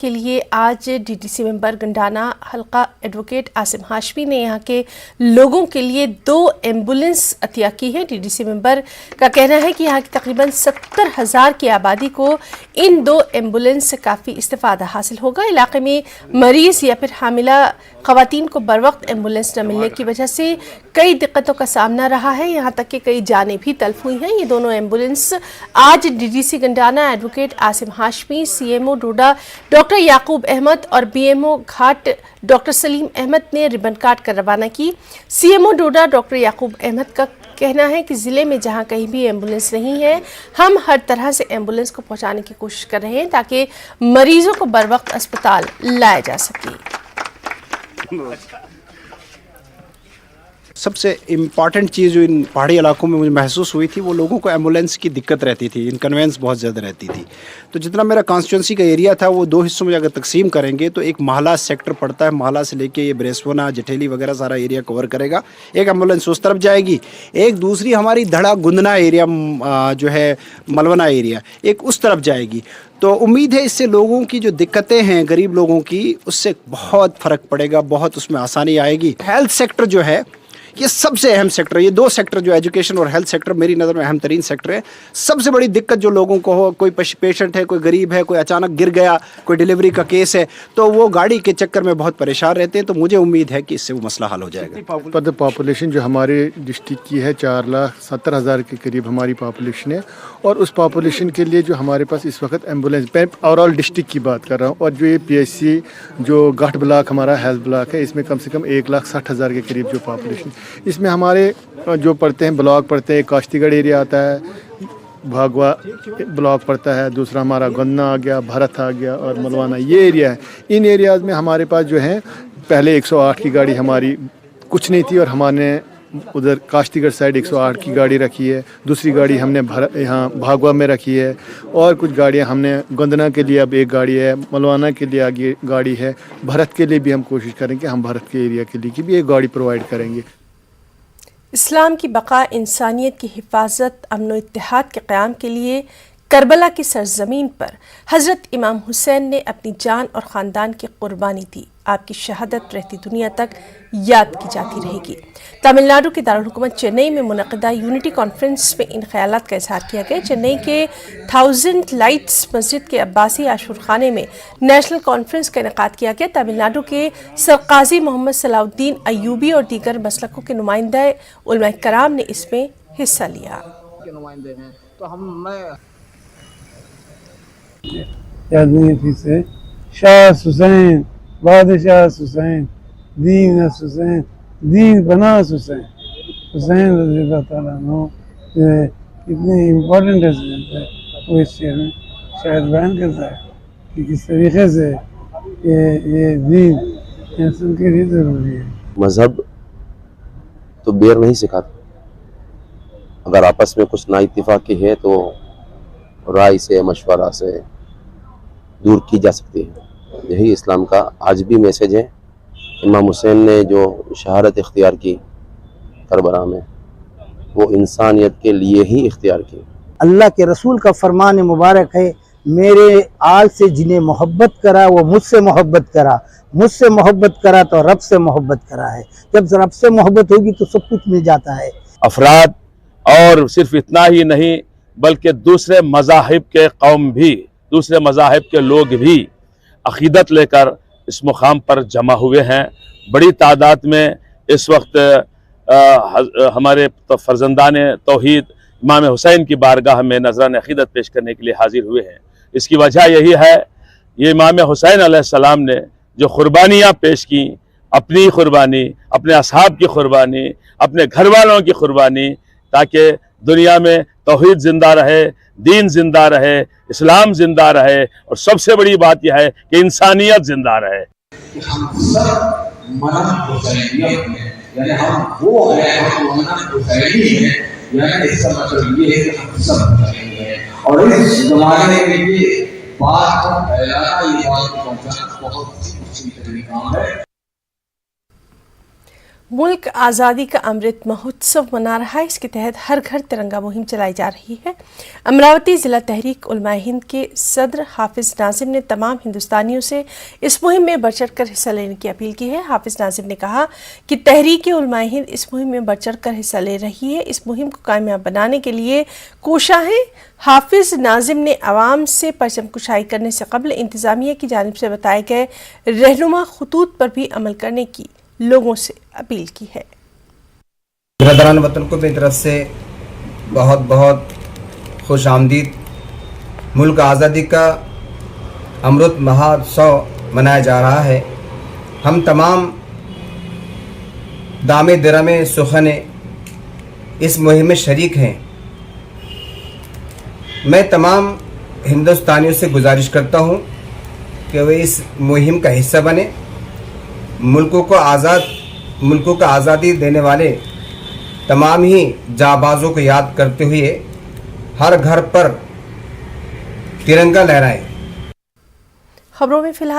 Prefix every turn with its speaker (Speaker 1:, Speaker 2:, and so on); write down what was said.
Speaker 1: के लिए आज डीडीसी मेंबर गंडाना हल्का एडवोकेट आसिम हाशमी ने यहां के लोगों के लिए 2 एम्बुलेंस अतिया की है। डीडीसी मेंबर का कहना है कि यहां की तकरीबन 70,000 की आबादी को इन 2 एम्बुलेंस से काफ़ी इस्तेफादा हासिल होगा। इलाके में मरीज़ या फिर हामिला ख़वातीन को बर वक्त एम्बुलेंस न मिलने की वजह से कई दिक्कतों का सामना रहा है, यहाँ तक कि कई जानें भी तल्फ हुई हैं। ये दोनों एम्बुलेंस आज DDC Gandana advocate Asim Hashmi, CMO Doda doctor Yakub Ahmed और बीएमओ घाट डॉक्टर सलीम अहमद ने रिबन काट कर रवाना की। सीएमओ डोडा डॉक्टर याकूब अहमद का कहना है कि ज़िले में जहां कहीं भी एम्बुलेंस नहीं है, हम हर तरह से एम्बुलेंस को पहुंचाने की कोशिश कर रहे हैं ताकि मरीजों को बर वक्त अस्पताल लाया जा सके।
Speaker 2: सबसे इम्पॉर्टेंट चीज़ जो इन पहाड़ी इलाकों में मुझे महसूस हुई थी, वो लोगों को एम्बुलेंस की दिक्कत रहती थी, इनकन्वेंस बहुत ज़्यादा रहती थी। तो जितना मेरा कॉन्स्टिट्यूंसी का एरिया था वो 2 हिस्सों में अगर तकसीम करेंगे तो एक महला सेक्टर पड़ता है, महला से लेके ये ब्रेसवना जठेली वगैरह सारा एरिया कवर करेगा। एक एम्बुलेंस उस तरफ जाएगी, एक दूसरी हमारी धड़ा गुंदना एरिया जो है मलवना एरिया, एक उस तरफ जाएगी। तो उम्मीद है इससे लोगों की जो दिक्कतें हैं गरीब लोगों की, उससे बहुत फ़र्क पड़ेगा, बहुत उसमें आसानी आएगी। हेल्थ सेक्टर जो है ये सबसे अहम सेक्टर है। ये 2 सेक्टर जो एजुकेशन और हेल्थ सेक्टर मेरी नज़र में अहम तरीन सेक्टर है। सबसे बड़ी दिक्कत जो लोगों को हो, कोई पेशेंट है, कोई गरीब है, कोई अचानक गिर गया, कोई डिलीवरी का केस है, तो वो गाड़ी के चक्कर में बहुत परेशान रहते हैं। तो मुझे उम्मीद है कि इससे वो मसला हल हो जाएगा।
Speaker 3: पॉपुलेशन जो हमारे डिस्ट्रिक्ट की है 4,70,000 के करीब हमारी पॉपुलेशन है, और उस पॉपुलेशन के लिए जो हमारे पास इस वक्त एम्बुलेंस, मैं ओवरऑल डिस्ट्रिक्ट की बात कर रहा हूँ, और जो ये PHC जो गाठ ब्लॉक हमारा हेल्थ ब्लॉक है, इसमें कम से कम 1,60,000 के करीब जो पॉपुलेशन, इसमें हमारे जो पड़ते हैं ब्लॉक पड़ते हैं, काश्तीगढ़ एरिया आता है, भागवा ब्लॉक पड़ता है, दूसरा हमारा गन्ना आ गया, भरत आ गया और मलवाना, ये एरिया है। इन एरियाज़ में हमारे पास जो है पहले 108 की गाड़ी हमारी कुछ नहीं थी, और हमने उधर काश्तीगढ़ साइड 108 की गाड़ी रखी है, दूसरी गाड़ी हमने यहाँ भागवा में रखी है, और कुछ गाड़ियाँ हमने गंदना के लिए अब एक गाड़ी है, मलवाना के लिए आगे गाड़ी है, भरत के लिए भी हम कोशिश करेंगे, हम भरत के एरिया के लिए भी एक गाड़ी प्रोवाइड करेंगे।
Speaker 1: इस्लाम की बका, इंसानियत की हिफाजत, अमन व इत्तेहाद के क़याम के लिए करबला की सरजमीन पर हज़रत इमाम हुसैन ने अपनी जान और ख़ानदान की कुर्बानी दी। आपकी शहादत रहती दुनिया तक याद की जाती रहेगी। तमिलनाडु के दारुल हुकूमत चेन्नई में मुनक़दा यूनिटी कॉन्फ्रेंस में इन ख्यालात का इजहार किया गया। चेन्नई के 1000 लाइट्स मस्जिद के अब्बासी आशूर खाने में नेशनल कॉन्फ्रेंस का इनेकाद किया गया। तमिलनाडु के सरकाजी मोहम्मद सलाउद्दीन अयूबी और दीगर मसलकों के नुमाइंदे उलमा कराम ने इसमें हिस्सा लिया।
Speaker 4: से शाह हुसैन, बादशाह हुसैन, दीन हुसैन, दीन बना हुसैन, हुसैन रज़ी अल्लाह तआला अन्हु कितने इम्पोर्टेंट है वो इस शेर में शायद बयान करता है कि किस तरीके से ये दीन इंसान के लिए ज़रूरी है।
Speaker 5: मज़हब तो बेर नहीं सिखाता, अगर आपस में कुछ नाइत्तेफाकी है तो राय से, मशवरा से दूर की जा सकती है। यही इस्लाम का आज भी मैसेज है। इमाम हुसैन ने जो शहादत इख्तियार की करबला में, वो इंसानियत के लिए ही इख्तियार की।
Speaker 6: अल्लाह के रसूल का फरमान मुबारक है, मेरे आल से जिन्हें मोहब्बत करा वो मुझसे मोहब्बत करा, मुझसे मोहब्बत करा तो रब से मोहब्बत करा है। जब रब से मोहब्बत होगी तो सब कुछ मिल जाता है।
Speaker 7: अफराद और सिर्फ इतना ही नहीं बल्कि दूसरे मज़ाहिब के कौम भी, दूसरे मज़ाहिब के लोग भी अक़ीदत लेकर इस मुकाम पर जमा हुए हैं। बड़ी तादाद में इस वक्त हमारे फर्जंदान तौहीद इमाम हुसैन की बारगाह में नजरान अक़ीदत पेश करने के लिए हाजिर हुए हैं। इसकी वजह यही है, ये इमाम हुसैन अलैहिस्सलाम ने जो कुर्बानियाँ पेश की, अपनी कुर्बानी, अपने असहाब की कुर्बानी, अपने घर वालों की कुर्बानी, ताकि दुनिया में तौहीद जिंदा रहे, दीन जिंदा रहे, इस्लाम जिंदा रहे, और सबसे बड़ी बात यह है कि इंसानियत जिंदा रहे।
Speaker 8: हम सब मना हुसैनियत में, यानी हम वो है, हम मना हुसैनी है, यानी इसका मतलब ये है कि हम सब हुसैनी हैं। और इस जमाने में ये बात को फैलाना, ये बात को पहुंचाना बहुत ही मुश्किल काम है।
Speaker 1: मुल्क आज़ादी का अमृत महोत्सव मना रहा है। इसके तहत हर घर तिरंगा मुहिम चलाई जा रही है। अमरावती जिला तहरीक उलमाए हिंद के सदर हाफिज नाजिम ने तमाम हिंदुस्तानियों से इस मुहिम में बढ़ चढ़ कर हिस्सा लेने की अपील की है। हाफिज नाजिम ने कहा कि तहरीक उलमाए हिंद इस मुहिम में बढ़ चढ़ कर हिस्सा ले रही है। इस मुहिम को कामयाब बनाने के लिए कोशा है। हाफिज नाजिम ने आवाम से परचम कुशाई करने से कबल इंतजामिया की जानिब से बताए गए रहनुमा खतूत पर भी अमल करने की लोगों से अपील की है।
Speaker 9: बिरादरान वतन को मेरी तरफ से बहुत बहुत खुश आमदीद। मुल्क आज़ादी का अमृत महोत्सव मनाया जा रहा है। हम तमाम दामे दिरमे सुखने इस मुहिम में शरीक हैं। मैं तमाम हिंदुस्तानियों से गुजारिश करता हूं कि वे इस मुहिम का हिस्सा बने। मुल्कों को आज़ादी देने वाले तमाम ही जाबाजों को याद करते हुए हर घर पर तिरंगा लहराएं।
Speaker 1: खबरों में फिलहाल